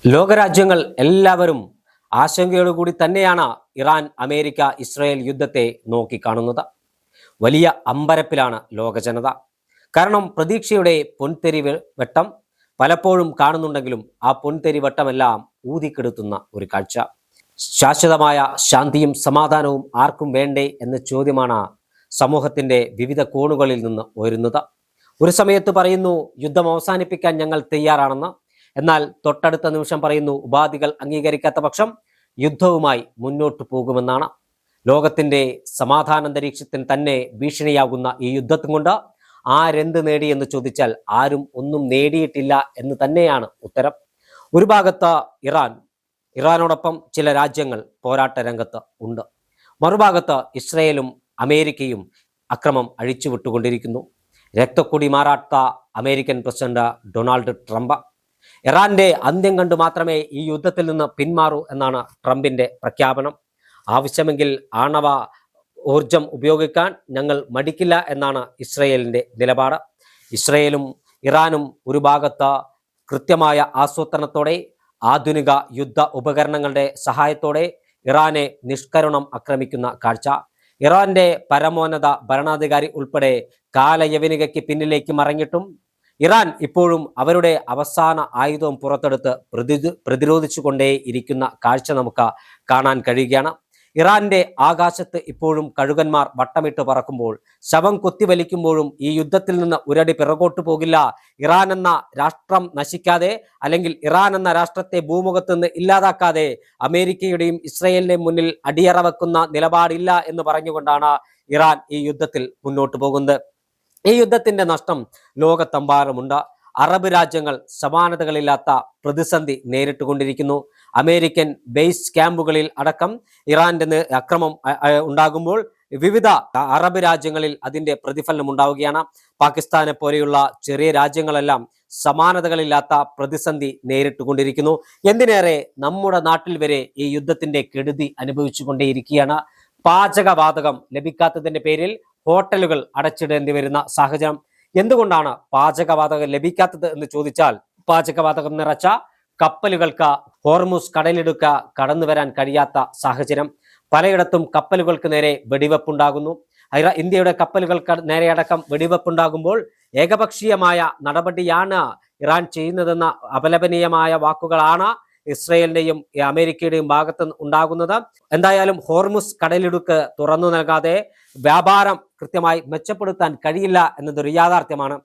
ലോകരാജ്യങ്ങൾ എല്ലാവരും ആശങ്കയോടുകൂടി തന്നെയാണ് ഇറാൻ അമേരിക്ക ഇസ്രായേൽ യുദ്ധത്തെ നോക്കിക്കാണുന്നത്. വലിയ അമ്പരപ്പിലാണ് ലോക ജനത. കാരണം പ്രതീക്ഷയുടെ പൊൻതെരി വെട്ടം പലപ്പോഴും കാണുന്നുണ്ടെങ്കിലും ആ പൊൻതെരി വെട്ടമെല്ലാം ഊതിക്കെടുത്തുന്ന ഒരു കാഴ്ച. ശാശ്വതമായ ശാന്തിയും സമാധാനവും ആർക്കും വേണ്ടേ എന്ന ചോദ്യമാണ് സമൂഹത്തിന്റെ വിവിധ കോണുകളിൽ നിന്ന് ഉയരുന്നത്. ഒരു സമയത്ത് പറയുന്നു യുദ്ധം അവസാനിപ്പിക്കാൻ ഞങ്ങൾ തയ്യാറാണെന്ന്. എന്നാൽ തൊട്ടടുത്ത നിമിഷം പറയുന്നു ഉപാധികൾ അംഗീകരിക്കാത്ത പക്ഷം യുദ്ധവുമായി മുന്നോട്ടു പോകുമെന്നാണ്. ലോകത്തിന്റെ സമാധാനാന്തരീക്ഷത്തിന് തന്നെ ഭീഷണിയാകുന്ന ഈ യുദ്ധത്തും കൊണ്ട് ആരെന്ത് നേടി എന്ന് ചോദിച്ചാൽ ആരും ഒന്നും നേടിയിട്ടില്ല എന്ന് തന്നെയാണ് ഉത്തരം. ഒരു ഭാഗത്ത് ഇറാനോടൊപ്പം ചില രാജ്യങ്ങൾ പോരാട്ട രംഗത്ത് ഉണ്ട്. മറുഭാഗത്ത് ഇസ്രയേലും അമേരിക്കയും അക്രമം അഴിച്ചുവിട്ടുകൊണ്ടിരിക്കുന്നു. രക്തക്കൊടി മാറാത്ത അമേരിക്കൻ പ്രസിഡന്റ് ഡൊണാൾഡ് ട്രംപ് ഇറാന്റെ അന്ത്യം കണ്ടു മാത്രമേ ഈ യുദ്ധത്തിൽ നിന്ന് പിന്മാറൂ എന്നാണ് ട്രംപിന്റെ പ്രഖ്യാപനം. ആവശ്യമെങ്കിൽ ആണവ ഊർജം ഉപയോഗിക്കാൻ ഞങ്ങൾ മടിക്കില്ല എന്നാണ് ഇസ്രയേലിന്റെ നിലപാട്. ഇസ്രയേലും ഇറാനും ഒരു ഭാഗത്ത് കൃത്യമായ ആസൂത്രണത്തോടെ ആധുനിക യുദ്ധ ഉപകരണങ്ങളുടെ സഹായത്തോടെ ഇറാനെ നിഷ്കരുണം ആക്രമിക്കുന്ന കാഴ്ച. ഇറാന്റെ പരമോന്നത ഭരണാധികാരി ഉൾപ്പെടെ കാലയവനികയ്ക്ക് പിന്നിലേക്ക് മറങ്ങിയിട്ടും ഇറാൻ ഇപ്പോഴും അവരുടെ അവസാന ആയുധം പുറത്തെടുത്ത് പ്രതിരോധിച്ചുകൊണ്ടേ ഇരിക്കുന്ന കാഴ്ച നമുക്ക് കാണാൻ കഴിയുകയാണ്. ഇറാന്റെ ആകാശത്ത് ഇപ്പോഴും കഴുകന്മാർ വട്ടമിട്ട് പറക്കുമ്പോൾ, ശവം കൊത്തിവലിക്കുമ്പോഴും ഈ യുദ്ധത്തിൽ നിന്ന് ഒരടി പിറകോട്ട് പോകില്ല. ഇറാൻ എന്ന രാഷ്ട്രം നശിക്കാതെ, അല്ലെങ്കിൽ ഇറാൻ എന്ന രാഷ്ട്രത്തെ ഭൂമുഖത്ത് നിന്ന് ഇല്ലാതാക്കാതെ അമേരിക്കയുടെയും ഇസ്രയേലിന്റെയും മുന്നിൽ അടിയറ വെക്കുന്ന നിലപാടില്ല എന്ന് പറഞ്ഞുകൊണ്ടാണ് ഇറാൻ ഈ യുദ്ധത്തിൽ മുന്നോട്ട് പോകുന്നത്. ഈ യുദ്ധത്തിന്റെ നഷ്ടം ലോകത്തെമ്പാടുമുണ്ട്. അറബ് രാജ്യങ്ങൾ സമാനതകളില്ലാത്ത പ്രതിസന്ധി നേരിട്ടുകൊണ്ടിരിക്കുന്നു. അമേരിക്കൻ ബേസ് ക്യാമ്പുകളിൽ അടക്കം ഇറാന്റെ അക്രമം ഉണ്ടാകുമ്പോൾ വിവിധ അറബ് രാജ്യങ്ങളിൽ അതിന്റെ പ്രതിഫലനം ഉണ്ടാവുകയാണ്. പാകിസ്ഥാനെ പോലെയുള്ള ചെറിയ രാജ്യങ്ങളെല്ലാം സമാനതകളില്ലാത്ത പ്രതിസന്ധി നേരിട്ടുകൊണ്ടിരിക്കുന്നു. എന്തിനേറെ നമ്മുടെ നാട്ടിൽ വരെ ഈ യുദ്ധത്തിന്റെ കെടുതി അനുഭവിച്ചുകൊണ്ടേയിരിക്കുകയാണ്. പാചകവാതകം ലഭിക്കാത്തതിന്റെ പേരിൽ ഹോട്ടലുകൾ അടച്ചിടേണ്ടി വരുന്ന സാഹചര്യം. എന്തുകൊണ്ടാണ് പാചകവാതകം ലഭിക്കാത്തത് എന്ന് ചോദിച്ചാൽ, പാചകവാതകം നിറച്ച കപ്പലുകൾക്ക് ഹോർമുസ് കടലിടുക്ക് കടന്നു വരാൻ കഴിയാത്ത സാഹചര്യം. പലയിടത്തും കപ്പലുകൾക്ക് നേരെ വെടിവെപ്പുണ്ടാകുന്നു. ഇന്ത്യയുടെ കപ്പലുകൾക്ക് നേരെ അടക്കം വെടിവെപ്പുണ്ടാകുമ്പോൾ ഏകപക്ഷീയമായ നടപടിയാണ് ഇറാൻ ചെയ്യുന്നതെന്ന അപലപനീയമായ വാക്കുകളാണ് ഇസ്രയേലിന്റെയും അമേരിക്കയുടെയും ഭാഗത്ത് ഉണ്ടാകുന്നത്. എന്തായാലും ഹോർമുസ് കടലിടുക്ക് തുറന്നു നൽകാതെ വ്യാപാരം കൃത്യമായി മെച്ചപ്പെടുത്താൻ കഴിയില്ല എന്നതൊരു യാഥാർത്ഥ്യമാണ്.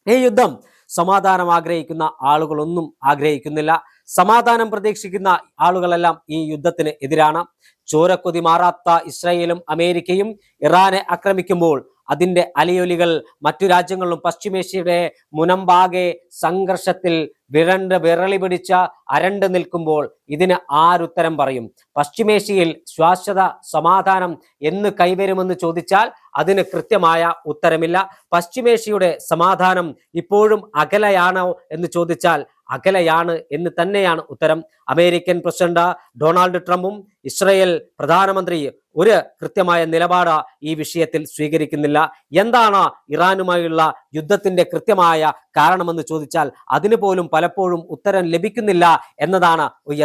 ഈ യുദ്ധം സമാധാനം ആഗ്രഹിക്കുന്ന ആളുകളൊന്നും ആഗ്രഹിക്കുന്നില്ല. സമാധാനം പ്രതീക്ഷിക്കുന്ന ആളുകളെല്ലാം ഈ യുദ്ധത്തിന് എതിരാണ്. ചോരക്കൊതി മാറാത്ത ഇസ്രായേലും അമേരിക്കയും ഇറാനെ ആക്രമിക്കുമ്പോൾ അതിന്റെ അലയൊലികൾ മറ്റു രാജ്യങ്ങളിലും പശ്ചിമേഷ്യയുടെ മുനമ്പാകെ സംഘർഷത്തിൽ വിരളി പിടിച്ച അരണ്ട് നിൽക്കുമ്പോൾ ഇതിന് ആരുത്തരം പറയും? പശ്ചിമേഷ്യയിൽ ശാശ്വത സമാധാനം എന്ന് കൈവരുമെന്ന് ചോദിച്ചാൽ അതിന് കൃത്യമായ ഉത്തരമില്ല. പശ്ചിമേഷ്യയുടെ സമാധാനം ഇപ്പോഴും അകലെയാണോ എന്ന് ചോദിച്ചാൽ അകലെയാണ് എന്ന് തന്നെയാണ് ഉത്തരം. അമേരിക്കൻ പ്രസിഡന്റ് ഡൊണാൾഡ് ട്രംപും ഇസ്രയേൽ പ്രധാനമന്ത്രി ഒരു കൃത്യമായ നിലപാട് ഈ വിഷയത്തിൽ സ്വീകരിക്കുന്നില്ല. എന്താണ് ഇറാനുമായുള്ള യുദ്ധത്തിന്റെ കൃത്യമായ കാരണമെന്ന് ചോദിച്ചാൽ അതിന് പോലും പലപ്പോഴും ഉത്തരം ലഭിക്കുന്നില്ല എന്നതാണ് ഒരു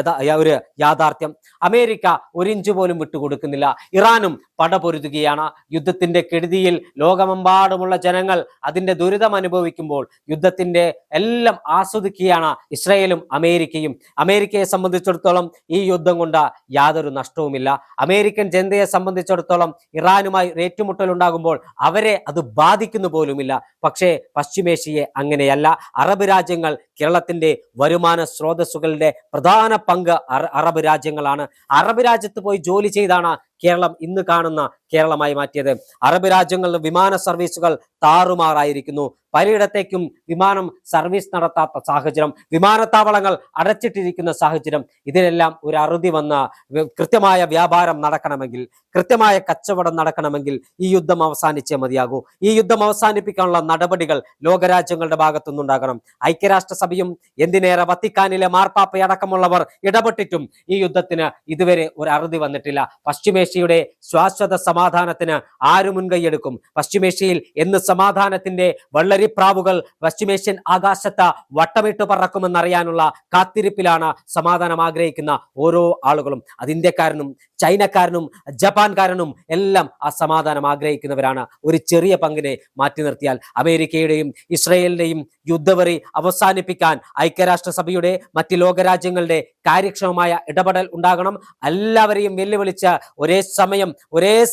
യാഥാർത്ഥ്യം. അമേരിക്ക ഒരിഞ്ച് പോലും വിട്ടുകൊടുക്കുന്നില്ല. ഇറാനും പടപൊരുതുകയാണ്. യുദ്ധത്തിന്റെ കെടുതിയിൽ ലോകമെമ്പാടുമുള്ള ജനങ്ങൾ അതിന്റെ ദുരിതം അനുഭവിക്കുമ്പോൾ യുദ്ധത്തിന്റെ എല്ലാം ആസ്വദിക്കുകയാണ് ഇസ്രയേലും അമേരിക്കയും. അമേരിക്കയെ സംബന്ധിച്ചിടത്തോളം ഈ യുദ്ധം കൊണ്ട് യാതൊരു നഷ്ടവുമില്ല. അമേരിക്കൻ ജനതയെ സംബന്ധിച്ചിടത്തോളം ഇറാനുമായി ഏറ്റുമുട്ടൽ ഉണ്ടാകുമ്പോൾ അവരെ അത് ബാധിക്കുന്നു പോലുമില്ല. പക്ഷേ പശ്ചിമേഷ്യയെ അങ്ങനെയല്ല. അറബ് രാജ്യങ്ങൾ കേരളത്തിന്റെ വരുമാന സ്രോതസ്സുകളുടെ പ്രധാന പങ്ക് അറബ് രാജ്യങ്ങളാണ്. അറബ് രാജ്യത്ത് പോയി ജോലി ചെയ്താണ് കേരളം ഇന്ന് കാണുന്ന കേരളമായി മാറ്റിയത്. അറബ് രാജ്യങ്ങളിൽ വിമാന സർവീസുകൾ താറുമാറായിരിക്കുന്നു. പലയിടത്തേക്കും വിമാനം സർവീസ് നടത്താത്ത സാഹചര്യം, വിമാനത്താവളങ്ങൾ അടച്ചിട്ടിരിക്കുന്ന സാഹചര്യം. ഇതിനെല്ലാം ഒരു അറുതി വന്ന് കൃത്യമായ വ്യാപാരം നടക്കണമെങ്കിൽ, കൃത്യമായ കച്ചവടം നടക്കണമെങ്കിൽ ഈ യുദ്ധം അവസാനിച്ചേ മതിയാകൂ. ഈ യുദ്ധം അവസാനിപ്പിക്കാനുള്ള നടപടികൾ ലോകരാജ്യങ്ങളുടെ ഭാഗത്തുനിന്നുണ്ടാകണം. ഐക്യരാഷ്ട്രസഭയും എന്തിനേറെ വത്തിക്കാനിലെ മാർപ്പാപ്പയടക്കമുള്ളവർ ഇടപെട്ടിട്ടും ഈ യുദ്ധത്തിന് ഇതുവരെ ഒരു അറുതി വന്നിട്ടില്ല. പശ്ചിമേഷ്യ പശ്ചിമേഷ്യയുടെ ശാശ്വത സമാധാനത്തിന് ആര് മുൻകൈയെടുക്കും? പശ്ചിമേഷ്യയിൽ എന്ന് സമാധാനത്തിന്റെ വെള്ളരിപ്രാവുകൾ പശ്ചിമേഷ്യൻ ആകാശത്ത് വട്ടമിട്ട് പറക്കുമെന്നറിയാനുള്ള കാത്തിരിപ്പിലാണ് സമാധാനം ആഗ്രഹിക്കുന്ന ഓരോ ആളുകളും. അത് ഇന്ത്യക്കാരനും ചൈനക്കാരനും ജപ്പാൻകാരനും എല്ലാം ആ സമാധാനം ആഗ്രഹിക്കുന്നവരാണ്. ഒരു ചെറിയ പങ്കിനെ മാറ്റി നിർത്തിയാൽ അമേരിക്കയുടെയും ഇസ്രയേലിന്റെയും യുദ്ധവെറി അവസാനിപ്പിക്കാൻ ഐക്യരാഷ്ട്രസഭയുടെ മറ്റ് ലോകരാജ്യങ്ങളുടെ കാര്യക്ഷമമായ ഇടപെടൽ ഉണ്ടാകണം. എല്ലാവരെയും വെല്ലുവിളിച്ച് ഒരേ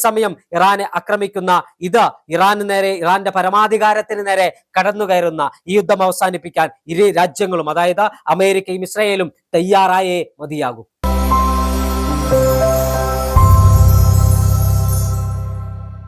സമയം ഇറാനെ ആക്രമിക്കുന്ന ഇറാന് നേരെ, ഇറാന്റെ പരമാധികാരത്തിന് നേരെ കടന്നു കയറുന്ന ഈ യുദ്ധം അവസാനിപ്പിക്കാൻ ഇരു രാജ്യങ്ങളും, അതായത് അമേരിക്കയും ഇസ്രയേലും തയ്യാറായേ മതിയാകും.